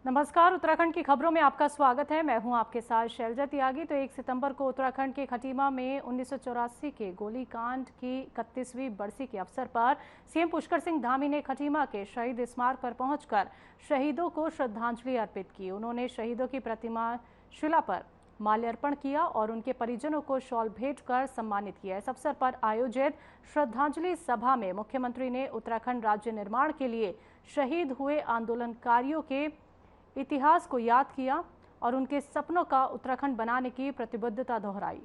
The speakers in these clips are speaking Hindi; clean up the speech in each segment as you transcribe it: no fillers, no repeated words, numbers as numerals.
नमस्कार, उत्तराखंड की खबरों में आपका स्वागत है। मैं हूं आपके साथ शैलजा त्यागी। तो 1 सितंबर को उत्तराखंड के खटीमा में 1984 के गोलीकांड की 31वीं बरसी के अवसर पर सीएम पुष्कर सिंह धामी ने खटीमा के शहीद स्मारक पर पहुंचकर शहीदों को श्रद्धांजलि अर्पित की। उन्होंने शहीदों की प्रतिमा शिला पर माल्यार्पण किया और उनके परिजनों को शॉल भेंट कर सम्मानित किया। इस अवसर पर आयोजित श्रद्धांजलि सभा में मुख्यमंत्री ने उत्तराखंड राज्य निर्माण के लिए शहीद हुए आंदोलनकारियों के इतिहास को याद किया और उनके सपनों का उत्तराखंड बनाने की प्रतिबद्धता दोहराई।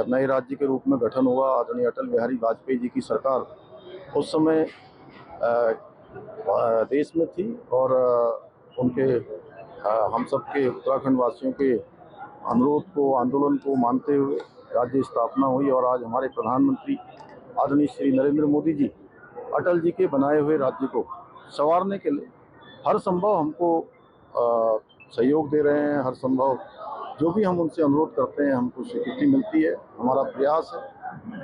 नए राज्य के रूप में गठन हुआ आदरणीय अटल बिहारी वाजपेयी जी की सरकार उस समय देश में थी और उनके हम सब के उत्तराखंड वासियों के अनुरोध को आंदोलन को मानते हुए राज्य स्थापना हुई और आज हमारे प्रधानमंत्री आदरणीय श्री नरेंद्र मोदी जी अटल जी के बनाए हुए राज्य को संवारने के लिए हर संभव हमको सहयोग दे रहे हैं। हर संभव जो भी हम उनसे अनुरोध करते हैं हमको स्वीकृति मिलती है। हमारा प्रयास है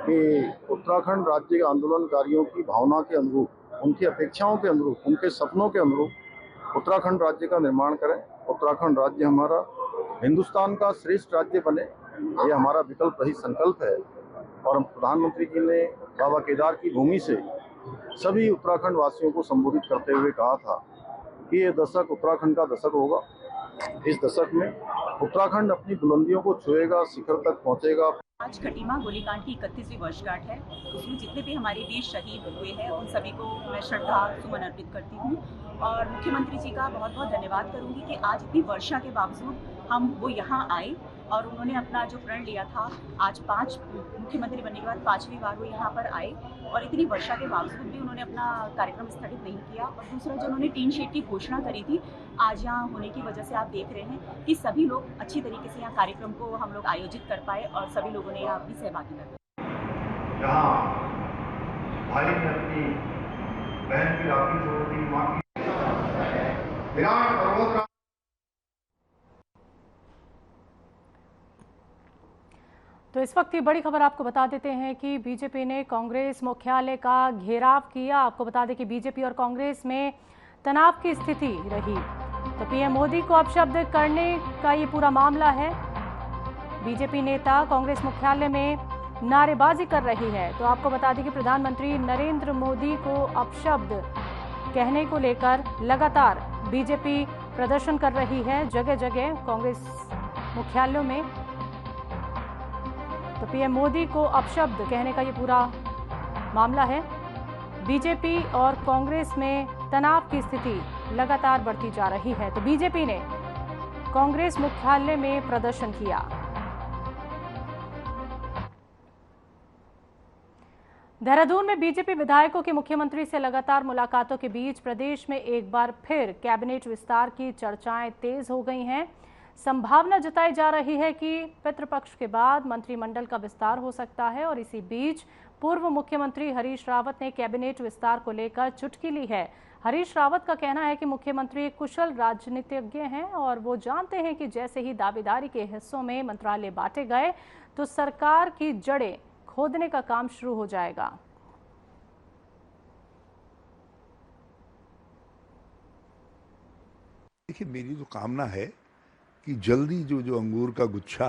कि उत्तराखंड राज्य के आंदोलनकारियों की भावना के अनुरूप, उनकी अपेक्षाओं के अनुरूप, उनके सपनों के अनुरूप उत्तराखंड राज्य का निर्माण करें। उत्तराखंड राज्य हमारा हिंदुस्तान का श्रेष्ठ राज्य बने, ये हमारा विकल्प रही संकल्प है। और प्रधानमंत्री जी ने बाबा केदार की भूमि से सभी उत्तराखंड वासियों को संबोधित करते हुए कहा था कि ये दशक उत्तराखंड का दशक होगा। इस दशक में उत्तराखंड अपनी बुलंदियों को छुएगा, शिखर तक पहुंचेगा। आज खटीमा गोलीकांड की 31वीं वर्षगांठ है। उसमें जितने भी हमारे वीर शहीद हुए हैं उन सभी को मैं श्रद्धा सुमन अर्पित करती हूँ और मुख्यमंत्री जी का बहुत बहुत धन्यवाद करूँगी कि आज इतनी वर्षा के बावजूद वो यहाँ आए और उन्होंने अपना जो प्रण लिया था, आज मुख्यमंत्री बनने के बाद 5वीं बार वो यहाँ पर आए और इतनी वर्षा के बावजूद भी उन्होंने अपना कार्यक्रम स्थगित नहीं किया। और दूसरा, जो उन्होंने टीन शेड की घोषणा करी थी, आज यहाँ होने की वजह से आप देख रहे हैं कि सभी लोग अच्छी तरीके से यहाँ कार्यक्रम को हम लोग आयोजित कर पाए और सभी लोगों ने यहाँ अपनी सहभागिता की। जहाँ भाई ने अपनी बहन की राखी छोड़ दी, माँ की विराट पर्वत। तो इस वक्त की बड़ी खबर आपको बता देते हैं कि बीजेपी ने कांग्रेस मुख्यालय का घेराव किया। आपको बता दें कि बीजेपी और कांग्रेस में तनाव की स्थिति रही, तो पीएम मोदी को अपशब्द करने का ये पूरा मामला है। बीजेपी नेता कांग्रेस मुख्यालय में नारेबाजी कर रही है। तो आपको बता दें कि प्रधानमंत्री नरेंद्र मोदी को अपशब्द कहने को लेकर लगातार बीजेपी प्रदर्शन कर रही है जगह जगह कांग्रेस मुख्यालयों में। तो पीएम मोदी को अपशब्द कहने का ये पूरा मामला है। बीजेपी और कांग्रेस में तनाव की स्थिति लगातार बढ़ती जा रही है। तो बीजेपी ने कांग्रेस मुख्यालय में प्रदर्शन किया। देहरादून में बीजेपी विधायकों की मुख्यमंत्री से लगातार मुलाकातों के बीच प्रदेश में एक बार फिर कैबिनेट विस्तार की चर्चाएं तेज हो गई हैं। संभावना जताई जा रही है कि पितृपक्ष के बाद मंत्रिमंडल का विस्तार हो सकता है और इसी बीच पूर्व मुख्यमंत्री हरीश रावत ने कैबिनेट विस्तार को लेकर चुटकी ली है। हरीश रावत का कहना है कि मुख्यमंत्री एक कुशल राजनीतिज्ञ हैं और वो जानते हैं कि जैसे ही दावेदारी के हिस्सों में मंत्रालय बांटे गए तो सरकार की जड़ें खोदने का काम शुरू हो जाएगा। देखिए, मेरी तो कामना है कि जल्दी जो अंगूर का गुच्छा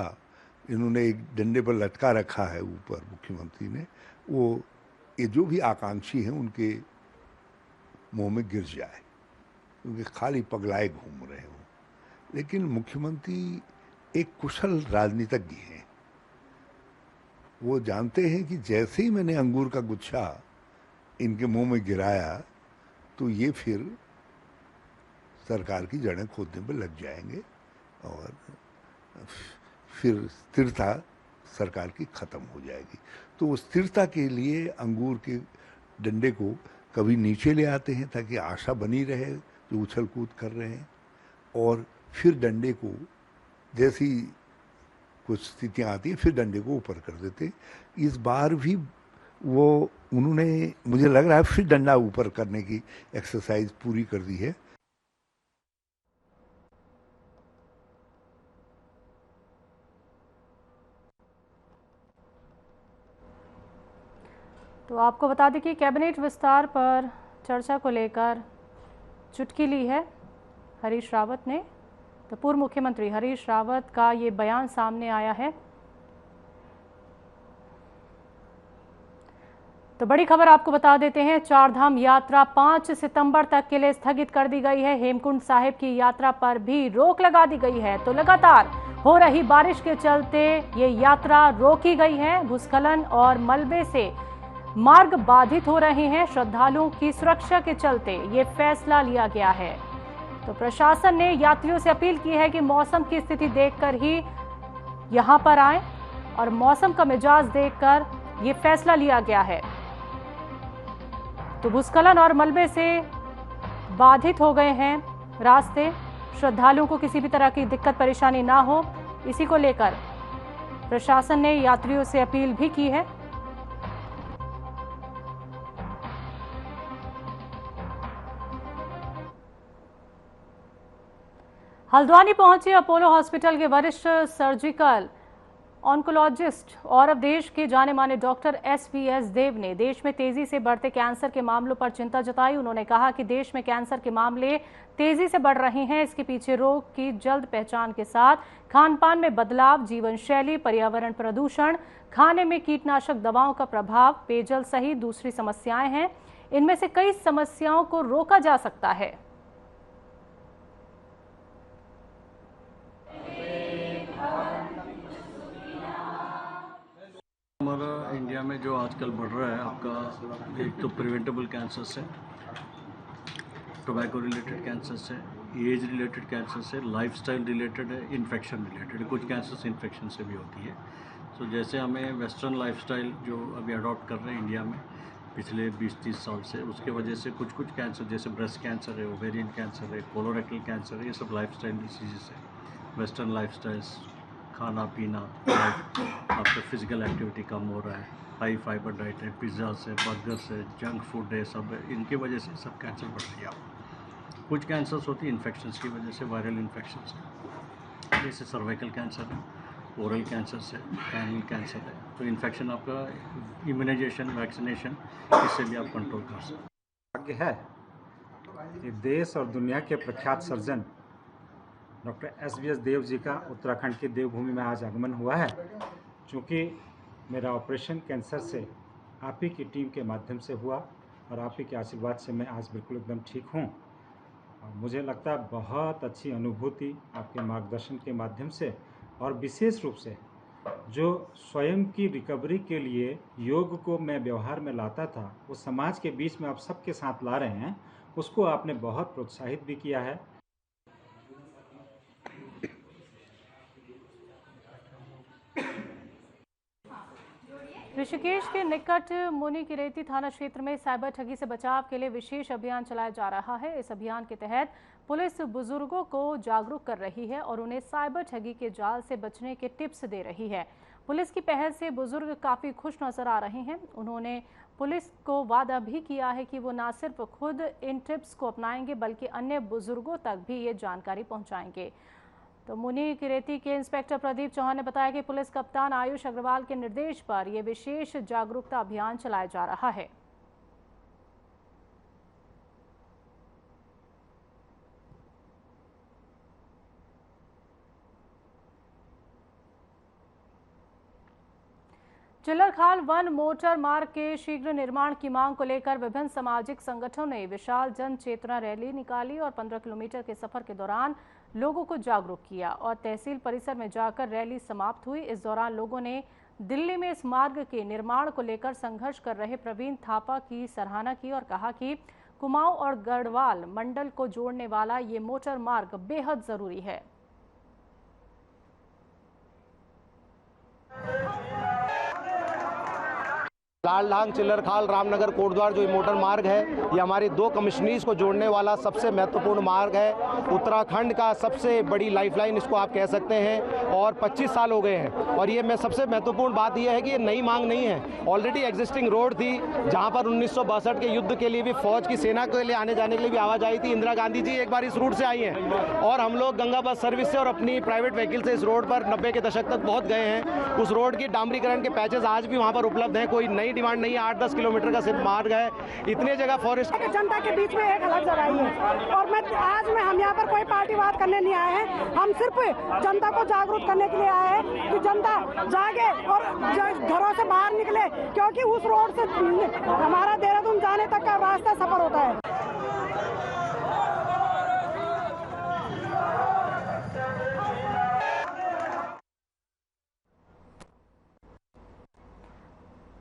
इन्होंने एक डंडे पर लटका रखा है ऊपर मुख्यमंत्री ने, वो ये जो भी आकांक्षी हैं उनके मुंह में गिर जाए, क्योंकि खाली पगलाए घूम रहे हो। लेकिन मुख्यमंत्री एक कुशल राजनीतिज्ञ हैं। वो जानते हैं कि जैसे ही मैंने अंगूर का गुच्छा इनके मुंह में गिराया तो ये फिर सरकार की जड़ें खोदने पर लग जाएंगे और फिर स्थिरता सरकार की खत्म हो जाएगी। तो स्थिरता के लिए अंगूर के डंडे को कभी नीचे ले आते हैं ताकि आशा बनी रहे जो उछल कूद कर रहे हैं, और फिर डंडे को जैसी कुछ स्थितियां आती हैं फिर डंडे को ऊपर कर देते। इस बार भी वो उन्होंने, मुझे लग रहा है, फिर डंडा ऊपर करने की एक्सरसाइज पूरी कर दी है। तो आपको बता दें कि कैबिनेट विस्तार पर चर्चा को लेकर चुटकी ली है हरीश रावत ने। तो पूर्व मुख्यमंत्री हरीश रावत का ये बयान सामने आया है। तो बड़ी खबर आपको बता देते हैं, चारधाम यात्रा 5 सितंबर तक के लिए स्थगित कर दी गई है। हेमकुंड साहिब की यात्रा पर भी रोक लगा दी गई है। तो लगातार हो रही बारिश के चलते ये यात्रा रोकी गई है। भूस्खलन और मलबे से मार्ग बाधित हो रहे हैं। श्रद्धालुओं की सुरक्षा के चलते ये फैसला लिया गया है। तो प्रशासन ने यात्रियों से अपील की है कि मौसम की स्थिति देखकर ही यहां पर आए और मौसम का मिजाज देखकर ये फैसला लिया गया है। तो भूस्खलन और मलबे से बाधित हो गए हैं रास्ते। श्रद्धालुओं को किसी भी तरह की दिक्कत परेशानी ना हो, इसी को लेकर प्रशासन ने यात्रियों से अपील भी की है। हल्द्वानी पहुंचे अपोलो हॉस्पिटल के वरिष्ठ सर्जिकल ऑन्कोलॉजिस्ट और अब देश के जाने माने डॉक्टर एसवीएस देव ने देश में तेजी से बढ़ते कैंसर के मामलों पर चिंता जताई। उन्होंने कहा कि देश में कैंसर के मामले तेजी से बढ़ रहे हैं। इसके पीछे रोग की जल्द पहचान के साथ खान पान में बदलाव, जीवन शैली, पर्यावरण प्रदूषण, खाने में कीटनाशक दवाओं का प्रभाव, पेयजल सहित दूसरी समस्याएं हैं। इनमें से कई समस्याओं को रोका जा सकता है। हमारा इंडिया में जो आजकल बढ़ रहा है आपका, एक तो प्रिवेंटेबल कैंसर्स है, टोबैको रिलेटेड कैंसर्स है, एज रिलेटेड कैंसर्स है, लाइफस्टाइल रिलेटेड है, इन्फेक्शन रिलेटेड है। कुछ कैंसर्स इन्फेक्शन से भी होती है। सो जैसे हमें वेस्टर्न लाइफस्टाइल जो अभी अडॉप्ट कर रहे हैं इंडिया में पिछले 20-30 साल से, उसके वजह से कुछ कैंसर जैसे ब्रेस्ट कैंसर है, ओवेरियन कैंसर है, कोलोरेक्टल कैंसर है, ये सब लाइफस्टाइल डिसीजेस है। वेस्टर्न लाइफस्टाइल्स, खाना पीना, आपका फिजिकल एक्टिविटी कम हो रहा है, हाई फाइबर डाइट है, पिज़्ज़ास है, बर्गर्स है, जंक फूड है, सब है। इनकी वजह से सब कैंसर बढ़ रही है। आप कुछ कैंसर्स होती है इन्फेक्शंस की वजह से, वायरल इन्फेक्शंस है, जैसे सर्वाइकल कैंसर है, ओरल कैंसर है, एनल कैंसर है। तो इन्फेक्शन आपका इम्यूनाइजेशन, वैक्सीनेशन, इससे भी आप कंट्रोल कर सकते हैं। भाग्य है कि देश और दुनिया के प्रख्यात सर्जन डॉक्टर एसवीएस देव जी का उत्तराखंड की देवभूमि में आज आगमन हुआ है। चूँकि मेरा ऑपरेशन कैंसर से आप ही की टीम के माध्यम से हुआ और आप ही के आशीर्वाद से मैं आज बिल्कुल एकदम ठीक हूँ। और मुझे लगता है बहुत अच्छी अनुभूति आपके मार्गदर्शन के माध्यम से, और विशेष रूप से जो स्वयं की रिकवरी के लिए योग को मैं व्यवहार में लाता था, वो समाज के बीच में आप सबके साथ ला रहे हैं, उसको आपने बहुत प्रोत्साहित भी किया है। ऋषिकेश के निकट मुनिकिरेती थाना क्षेत्र में साइबर ठगी से बचाव के लिए विशेष अभियान चलाया जा रहा है। इस अभियान के तहत पुलिस बुजुर्गों को जागरूक कर रही है और उन्हें साइबर ठगी के जाल से बचने के टिप्स दे रही है। पुलिस की पहल से बुजुर्ग काफ़ी खुश नजर आ रहे हैं। उन्होंने पुलिस को वादा भी किया है कि वो न सिर्फ खुद इन टिप्स को अपनाएंगे बल्कि अन्य बुजुर्गों तक भी ये जानकारी पहुँचाएंगे। तो मुनिकिरेती के इंस्पेक्टर प्रदीप चौहान ने बताया कि पुलिस कप्तान आयुष अग्रवाल के निर्देश पर यह विशेष जागरूकता अभियान चलाया जा रहा है। चिल्लरखाल वन मोटर मार्ग के शीघ्र निर्माण की मांग को लेकर विभिन्न सामाजिक संगठनों ने विशाल जन चेतना रैली निकाली और 15 किलोमीटर के सफर के दौरान लोगों को जागरूक किया और तहसील परिसर में जाकर रैली समाप्त हुई। इस दौरान लोगों ने दिल्ली में इस मार्ग के निर्माण को लेकर संघर्ष कर रहे प्रवीण थापा की सराहना की और कहा कि कुमाऊं और गढ़वाल मंडल को जोड़ने वाला ये मोटर मार्ग बेहद जरूरी है। लालढांग चिल्लरखाल रामनगर कोटद्वार जो ये मोटर मार्ग है, ये हमारे 2 कमिश्नरीज को जोड़ने वाला सबसे महत्वपूर्ण मार्ग है। उत्तराखंड का सबसे बड़ी लाइफलाइन इसको आप कह सकते हैं और 25 साल हो गए हैं। और ये में सबसे महत्वपूर्ण बात यह है कि ये नई मांग नहीं है, ऑलरेडी एग्जिस्टिंग रोड थी जहाँ पर 1962 के युद्ध के लिए भी फौज की सेना के लिए आने जाने के लिए भी आवाजाही थी। इंदिरा गांधी जी एक बार इस रूट से आई हैं और हम लोग गंगा बस सर्विस से और अपनी प्राइवेट व्हीकल से इस रोड पर 90 के दशक तक पहुँच गए हैं। उस रोड की डामरीकरण के पैचेज आज भी वहाँ पर उपलब्ध हैं, कोई नई डिमांड नहीं है, 8-10 किलोमीटर का सिर्फ मार्ग है, इतने जगह फॉरेस्ट। जनता के बीच में एक अलग जगह है और हम यहाँ पर कोई पार्टीवाद करने नहीं आए हैं, हम सिर्फ जनता को जागरूक करने के लिए आए हैं कि जनता जागे और घरों से बाहर निकले, क्योंकि उस रोड से हमारा देहरादून जाने तक का रास्ता सफर होता है।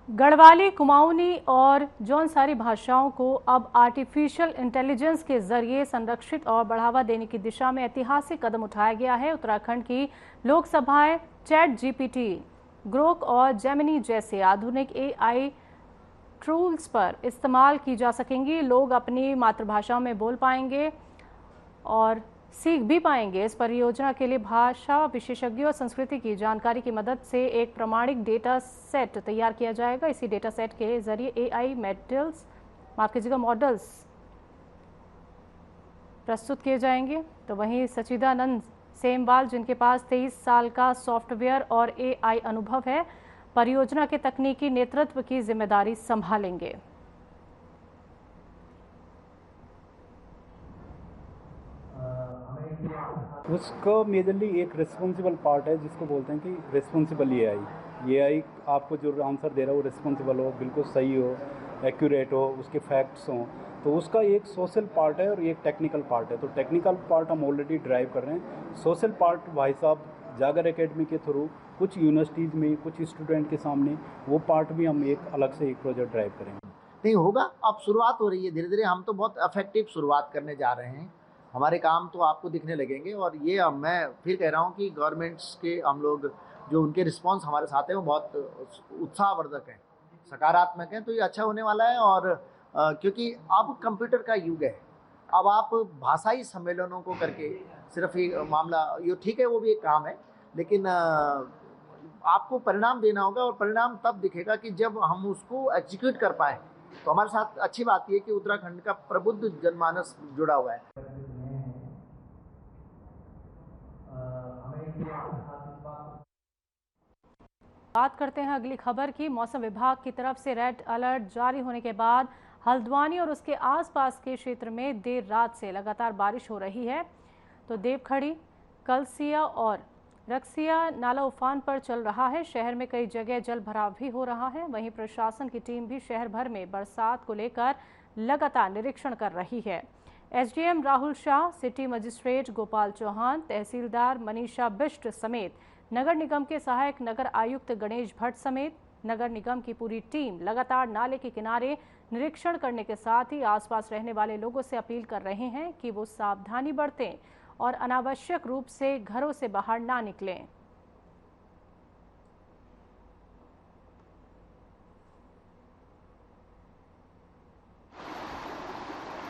गढ़वाली, कुमाऊनी और जौनसारी भाषाओं को अब आर्टिफिशियल इंटेलिजेंस के जरिए संरक्षित और बढ़ावा देने की दिशा में ऐतिहासिक कदम उठाया गया है। उत्तराखंड की लोकसभाएं चैट जीपीटी, ग्रोक और जेमिनी जैसे आधुनिक एआई टूल्स पर इस्तेमाल की जा सकेंगी। लोग अपनी मातृभाषा में बोल पाएंगे और सीख भी पाएंगे। इस परियोजना के लिए भाषा विशेषज्ञों और संस्कृति की जानकारी की मदद से एक प्रमाणिक डेटा सेट तैयार किया जाएगा। इसी डेटा सेट के जरिए एआई मॉडल्स प्रस्तुत किए जाएंगे। तो वहीं सचिदानंद सेमवाल, जिनके पास 23 साल का सॉफ्टवेयर और एआई अनुभव है, परियोजना के तकनीकी नेतृत्व की जिम्मेदारी संभालेंगे। उसका मेजरली एक रिस्पॉन्सिबल पार्ट है जिसको बोलते हैं कि रिस्पॉन्सिबल एआई आपको जो आंसर दे रहा है वो रिस्पॉन्सिबल हो, बिल्कुल सही हो, एक्यूरेट हो, उसके फैक्ट्स हों। तो उसका एक सोशल पार्ट है और एक टेक्निकल पार्ट है। तो टेक्निकल पार्ट हम ऑलरेडी ड्राइव कर रहे हैं। सोशल पार्ट भाई साहब जागर एकेडमी के थ्रू कुछ यूनिवर्सिटीज़ में कुछ स्टूडेंट के सामने वो पार्ट भी हम एक अलग से एक प्रोजेक्ट ड्राइव करेंगे। नहीं होगा, अब शुरुआत हो रही है धीरे धीरे। हम तो बहुत इफेक्टिव शुरुआत करने जा रहे हैं, हमारे काम तो आपको दिखने लगेंगे। और ये मैं फिर कह रहा हूँ कि गवर्नमेंट्स के हम लोग जो उनके रिस्पांस हमारे साथ हैं वो बहुत उत्साहवर्धक हैं, सकारात्मक हैं। तो ये अच्छा होने वाला है। और क्योंकि अब कंप्यूटर का युग है, अब आप भाषाई सम्मेलनों को करके सिर्फ ये मामला, ये ठीक है, वो भी एक काम है, लेकिन आपको परिणाम देना होगा। और परिणाम तब दिखेगा कि जब हम उसको एग्जीक्यूट कर पाए। तो हमारे साथ अच्छी बात यह कि उत्तराखंड का प्रबुद्ध जनमानस जुड़ा हुआ है। बात करते हैं अगली खबर की। मौसम विभाग की तरफ से रेड अलर्ट जारी होने के बाद हल्द्वानी और उसके आसपास के क्षेत्र में देर रात से लगातार बारिश हो रही है। तो देवखड़ी, कलसिया और रक्सिया नाला उफान पर चल रहा है। शहर में कई जगह जल भराव भी हो रहा है। वहीं प्रशासन की टीम भी शहर भर में बरसात को लेकर लगातार निरीक्षण कर रही है। SDM Rahul Shah, city magistrate Gopal Chauhan, तहसीलदार मनीषा बिष्ट समेत नगर निगम के सहायक नगर आयुक्त गणेश भट्ट समेत नगर निगम की पूरी टीम लगातार नाले के किनारे निरीक्षण करने के साथ ही आसपास रहने वाले लोगों से अपील कर रहे हैं कि वो सावधानी बरतें और अनावश्यक रूप से घरों से बाहर ना निकलें।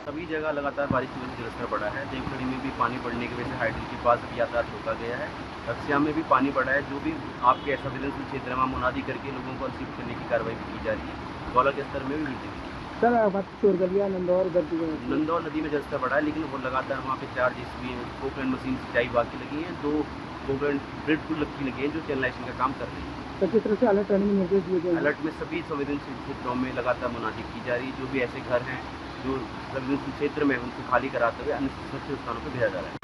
सभी जगह लगातार बारिश की वजह से जलस्तर बढ़ा है। देवखड़ी में भी पानी बढ़ने की वजह से हाइड्रिल के पास भी यातायात रोका गया है। रक्सिया में भी पानी बढ़ा है। जो भी आपके सर्विलेंस क्षेत्र में मुनादी करके लोगों को शिफ्ट करने की कार्रवाई भी की जा रही है। गौला के स्तर में भी वृद्धि हुई। सर नंदौर नदी में जलस्तर बढ़ा है, लेकिन वो लगातार वहाँ पे 4 जेसीबी पोकलैंड मशीन सिंचाई विभाग की लगी हैं, 2 पोकलैंड ग्रिड पुल लगी लगी हैं जो चैनलाइजेशन का काम कर रही है। तो किस तरह से अलर्ट रहने के निर्देश दिए गए? अलर्ट में सभी संवेदनशील क्षेत्रों में लगातार मुनादी की जा रही है। जो भी ऐसे घर हैं जो संवेदनशील क्षेत्र में उनको खाली कराते हुए अन्य सुरक्षित स्थानों पर भेजा जा रहा है।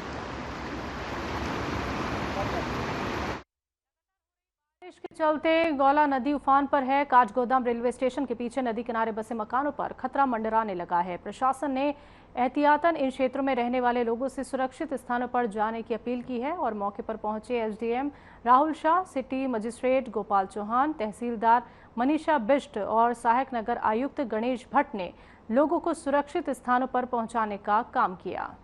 बारिश के चलते गौला नदी उफान पर है। काठगोदाम रेलवे स्टेशन के पीछे नदी किनारे बसे मकानों पर खतरा मंडराने लगा है। प्रशासन ने एहतियातन इन क्षेत्रों में रहने वाले लोगों से सुरक्षित स्थानों पर जाने की अपील की है। और मौके पर पहुंचे SDM Rahul Shah, city magistrate Gopal Chauhan, तहसीलदार मनीषा बिष्ट और सहायक नगर आयुक्त गणेश भट्ट ने लोगों को सुरक्षित स्थानों पर पहुंचाने का काम किया।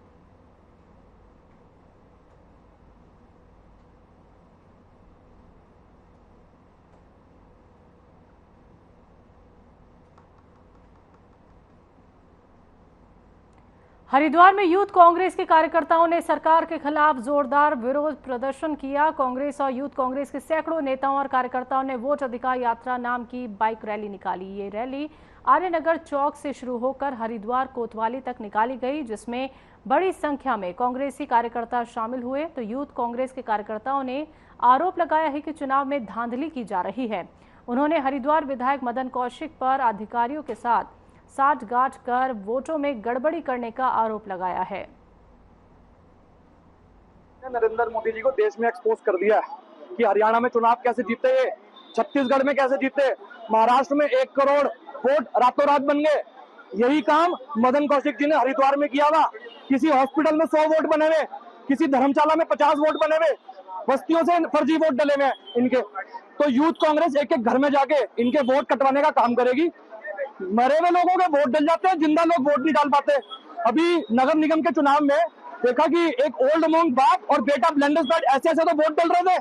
हरिद्वार में यूथ कांग्रेस के कार्यकर्ताओं ने सरकार के खिलाफ जोरदार विरोध प्रदर्शन किया। कांग्रेस और यूथ कांग्रेस के सैकड़ों नेताओं और कार्यकर्ताओं ने वोट अधिकार यात्रा नाम की बाइक रैली निकाली। ये रैली आर्यनगर चौक से शुरू होकर हरिद्वार कोतवाली तक निकाली गई, जिसमें बड़ी संख्या में कांग्रेसी कार्यकर्ता शामिल हुए। तो यूथ कांग्रेस के कार्यकर्ताओं ने आरोप लगाया है कि चुनाव में धांधली की जा रही है। उन्होंने हरिद्वार विधायक मदन कौशिक पर अधिकारियों के साथ साठगांठ कर वोटों में गड़बड़ी करने का आरोप लगाया है। नरेंद्र मोदी जी को देश में एक्सपोज कर दिया कि हरियाणा में चुनाव कैसे जीते, छत्तीसगढ़ में कैसे जीते, महाराष्ट्र में 1 करोड़ वोट रातों रात बन गए। यही काम मदन कौशिक जी ने हरिद्वार में किया हुआ। किसी हॉस्पिटल में 100 वोट बने हुए, किसी धर्मशाला में 50 वोट बने हुए, बस्तियों से फर्जी वोट डले हुए इनके। तो यूथ कांग्रेस एक एक घर में जाके इनके वोट कटवाने का काम करेगी। मरे हुए लोगों के वोट डल जाते हैं, जिंदा लोग वोट नहीं डाल पाते। अभी नगर निगम के चुनाव में देखा कि एक ओल्ड मोंग बाप और बेटा ब्लेंडर्स बैट ऐसे तो वोट डल रहे थे,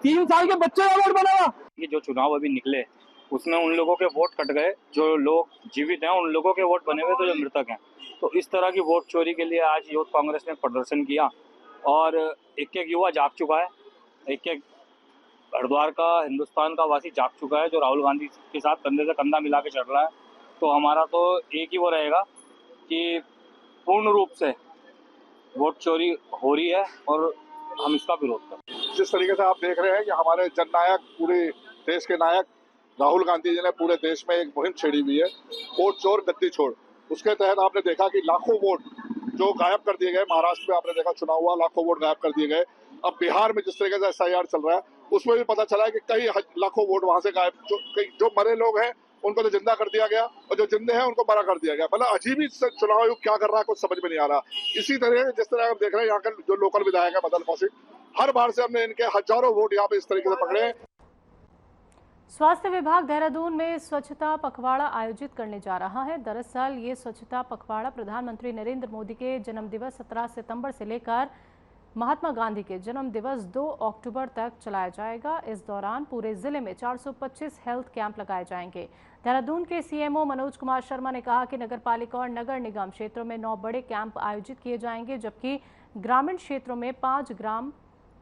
3 साल के बच्चे का वोट बना हुआ। ये जो चुनाव अभी निकले उसमें उन लोगों के वोट कट गए, जो लोग जीवित हैं उन लोगों के वोट बने हुए, तो जो मृतक हैं। तो इस तरह की वोट चोरी के लिए आज यूथ कांग्रेस ने प्रदर्शन किया और एक एक युवा जाग चुका है, एक एक हरिद्वार का, हिंदुस्तान का वासी जाग चुका है, जो राहुल गांधी के साथ कंधे से कंधा मिला के चल रहा है। तो हमारा तो एक ही वो रहेगा कि पूर्ण रूप से वोट चोरी हो रही है और हम इसका विरोध करते हैं। जिस तरीके से आप देख रहे हैं कि हमारे जननायक, पूरे देश के नायक राहुल गांधी जी ने पूरे देश में एक मुहिम छेड़ी हुई है, वोट चोर गद्दी छोड़। उसके तहत आपने देखा कि लाखों वोट जो गायब कर दिए गए, महाराष्ट्र में आपने देखा चुनाव हुआ, लाखों वोट गायब कर दिए गए। अब बिहार में जिस तरीके से SIR चल रहा है उसमें भी पता चला है कि कई लाखों वोट वहां से गायब, जो मरे लोग हैं उनको तो जिंदा कर दिया गया और जो जिंदे हैं उनको मरा कर दिया गया। मतलब अजीब ही चुनाव आयोग क्या कर रहा है कुछ समझ में नहीं आ रहा। इसी तरह जिस तरह हम देख रहे हैं यहाँ के जो लोकल विधायक है मदन कौशिक, हर बार से हमने इनके हजारों वोट यहाँ पे इस तरीके से पकड़े हैं। स्वास्थ्य विभाग देहरादून में स्वच्छता पखवाड़ा आयोजित करने जा रहा है। दरअसल ये स्वच्छता पखवाड़ा प्रधानमंत्री नरेंद्र मोदी के जन्मदिवस 17 सितंबर से लेकर महात्मा गांधी के जन्म दिवस 2 अक्टूबर तक चलाया जाएगा। इस दौरान पूरे जिले में 425 हेल्थ कैंप लगाए जाएंगे। देहरादून के CMO मनोज कुमार शर्मा ने कहा कि नगर पालिका और नगर निगम क्षेत्रों में 9 बड़े कैंप आयोजित किए जाएंगे, जबकि ग्रामीण क्षेत्रों में 5 ग्राम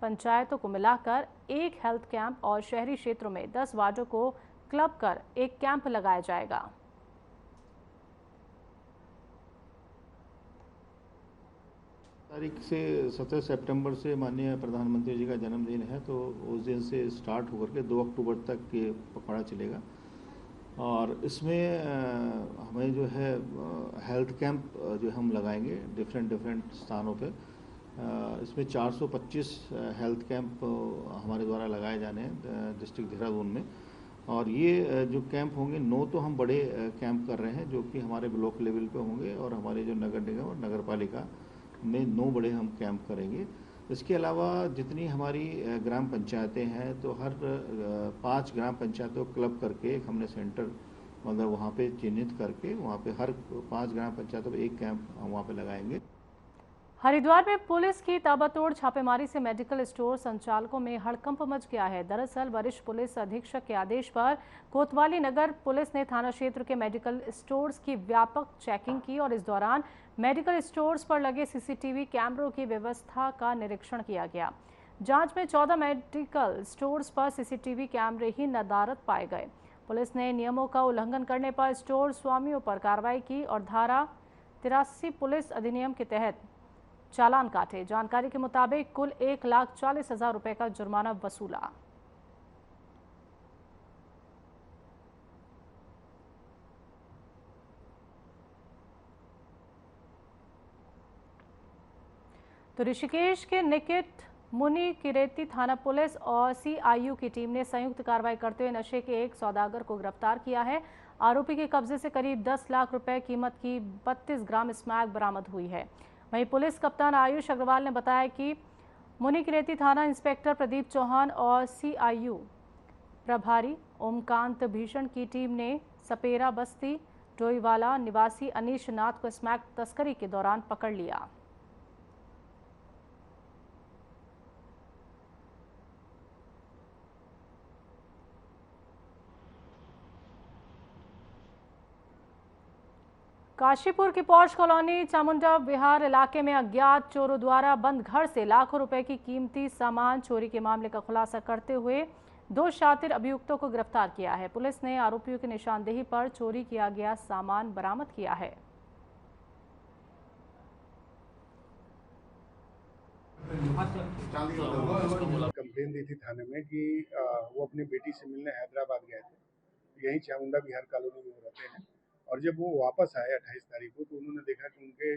पंचायतों को मिलाकर 1 हेल्थ कैंप और शहरी क्षेत्रों में 10 वार्डों को क्लब कर 1 कैंप लगाया जाएगा। तारीख से 17 सितंबर से माननीय प्रधानमंत्री जी का जन्मदिन है, तो उस दिन से स्टार्ट होकर के 2 अक्टूबर तक ये पखवाड़ा चलेगा। और इसमें हमें जो है हेल्थ कैंप जो हम लगाएंगे डिफरेंट स्थानों पे। इसमें 425 हेल्थ कैंप हमारे द्वारा लगाए जाने हैं डिस्ट्रिक्ट देहरादून में। और ये जो कैंप होंगे 9 तो हम बड़े कैंप कर रहे हैं जो कि हमारे ब्लॉक लेवल पे होंगे, और हमारे जो नगर निगम और नगर पालिका में 9 बड़े हम कैंप करेंगे। इसके अलावा जितनी हमारी ग्राम पंचायतें हैं तो हर 5 ग्राम पंचायतों को क्लब करके एक हमने सेंटर मतलब वहाँ पे चिन्हित करके वहाँ पे हर 5 ग्राम पंचायतों पे 1 कैंप हम वहाँ पे लगाएंगे। हरिद्वार में पुलिस की ताबड़तोड़ छापेमारी से मेडिकल स्टोर संचालकों में हड़कंप मच गया है। दरअसल वरिष्ठ पुलिस अधीक्षक के आदेश पर कोतवाली नगर पुलिस ने थाना क्षेत्र के मेडिकल स्टोर्स की व्यापक चेकिंग की और इस दौरान मेडिकल स्टोर्स पर लगे CCTV कैमरों की व्यवस्था का निरीक्षण किया गया। जांच में 14 मेडिकल स्टोर्स पर CCTV कैमरे ही नदारद पाए गए। पुलिस ने नियमों का उल्लंघन करने पर स्टोर स्वामियों पर कार्रवाई की और धारा 83 पुलिस अधिनियम के तहत चालान काटे। जानकारी के मुताबिक कुल 1,40,000 रुपए का जुर्माना वसूला। तो ऋषिकेश के निकट मुनि किरेती थाना पुलिस और CIU की टीम ने संयुक्त कार्रवाई करते हुए नशे के एक सौदागर को गिरफ्तार किया है। आरोपी के कब्जे से करीब 10 लाख रुपए कीमत की 32 ग्राम स्मैक बरामद हुई है। वहीं पुलिस कप्तान आयुष अग्रवाल ने बताया कि मुनि किरेती थाना इंस्पेक्टर प्रदीप चौहान और CIU प्रभारी ओमकांत भीषण की टीम ने सपेरा बस्ती डोईवाला निवासी अनीश नाथ को स्मैक तस्करी के दौरान पकड़ लिया। काशीपुर की पौष कॉलोनी चामुंडा विहार इलाके में अज्ञात चोरों द्वारा बंद घर से लाखों रुपए की कीमती सामान चोरी के मामले का खुलासा करते हुए 2 शातिर अभियुक्तों को गिरफ्तार किया है। पुलिस ने आरोपियों की निशानदेही पर चोरी किया गया सामान बरामद किया है। कंप्लेन दी थी थाने में कि वो अपनी बेटी से मिलने हैदराबाद गए थे, यहीं चामुंडा विहार कॉलोनी में वो रहते हैं। और जब वो वापस आए 28 तारीख को, तो उन्होंने देखा कि उनके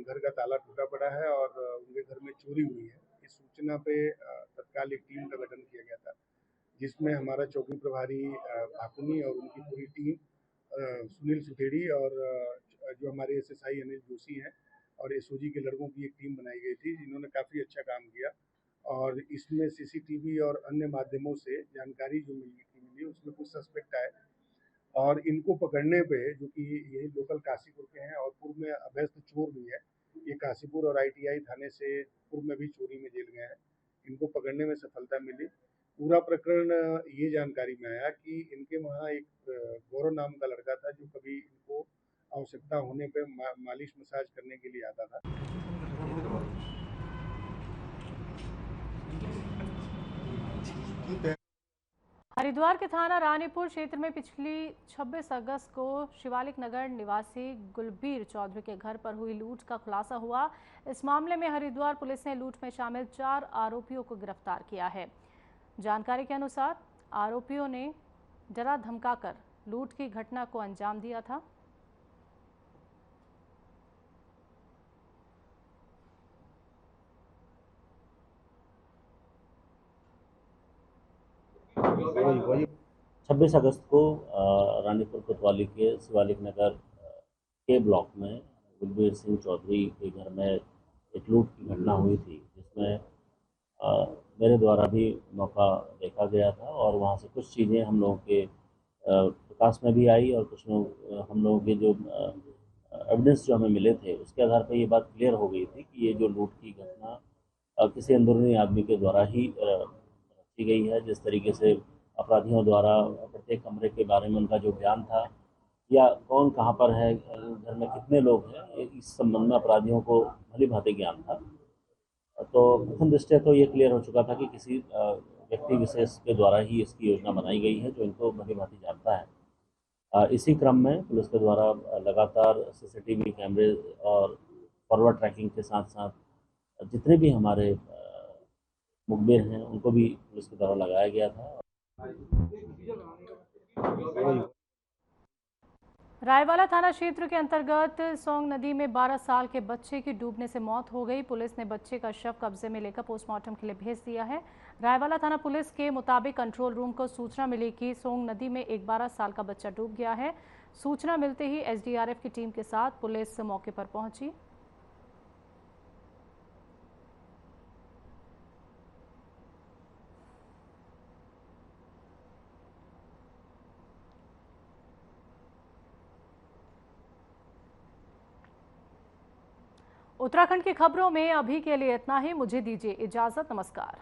घर का ताला टूटा पड़ा है और उनके घर में चोरी हुई है। इस सूचना पे तत्काल एक टीम का गठन किया गया था, जिसमें हमारा चौकी प्रभारी भाकुनी और उनकी पूरी टीम, सुनील सुखेड़ी और जो हमारे SSI अनिल जोशी हैं और SOG के लड़कों की एक टीम बनाई गई थी, जिन्होंने काफ़ी अच्छा काम किया। और इसमें CCTV और अन्य माध्यमों से जानकारी जो मिली उसमें कुछ सस्पेक्ट आए और इनको पकड़ने पे, जो कि यही लोकल काशीपुर के हैं और पूर्व में अभ्यस्त चोर भी है, ये काशीपुर और ITI थाने से पूर्व में भी चोरी में जेल गए हैं, इनको पकड़ने में सफलता मिली। पूरा प्रकरण ये जानकारी में आया कि इनके वहाँ एक गौरव नाम का लड़का था, जो कभी इनको आवश्यकता होने पे मालिश मसाज करने के लिए आता था। हरिद्वार के थाना रानीपुर क्षेत्र में पिछली 26 अगस्त को शिवालिक नगर निवासी गुलबीर चौधरी के घर पर हुई लूट का खुलासा हुआ। इस मामले में हरिद्वार पुलिस ने लूट में शामिल 4 आरोपियों को गिरफ्तार किया है। जानकारी के अनुसार आरोपियों ने डरा धमकाकर लूट की घटना को अंजाम दिया था। वही 26 अगस्त को रानीपुर कोतवाली के शिवालिक नगर के ब्लॉक में गुलबीर सिंह चौधरी के घर में एक लूट की घटना हुई थी, जिसमें मेरे द्वारा भी मौका देखा गया था और वहाँ से कुछ चीज़ें हम लोगों के प्रकाश में भी आई और कुछ लोग हम लोगों के जो एविडेंस जो हमें मिले थे उसके आधार पर ये बात क्लियर हो गई थी कि ये जो लूट की घटना किसी अंदरूनी आदमी के द्वारा ही की गई है। जिस तरीके से अपराधियों द्वारा प्रत्येक कमरे के बारे में उनका जो ज्ञान था या कौन कहाँ पर है, घर में कितने लोग हैं, इस संबंध में अपराधियों को भली भांति ज्ञान था। तो प्रथम दृष्टया तो ये क्लियर हो चुका था कि किसी व्यक्ति विशेष के द्वारा ही इसकी योजना बनाई गई है, जो इनको भली भांति जानता है। इसी क्रम में पुलिस के द्वारा लगातार CCTV कैमरे और फॉरवर्ड ट्रैकिंग के साथ साथ जितने भी हमारे मुखबिर हैं उनको भी पुलिस के द्वारा लगाया गया था। रायवाला थाना क्षेत्र के अंतर्गत सोंग नदी में 12 साल के बच्चे की डूबने से मौत हो गई। पुलिस ने बच्चे का शव कब्जे में लेकर पोस्टमार्टम के लिए भेज दिया है। रायवाला थाना पुलिस के मुताबिक कंट्रोल रूम को सूचना मिली कि सोंग नदी में एक 12 साल का बच्चा डूब गया है। सूचना मिलते ही SDRF की टीम के साथ पुलिस मौके पर पहुंची। उत्तराखंड की खबरों में अभी के लिए इतना ही। मुझे दीजिए इजाजत। नमस्कार।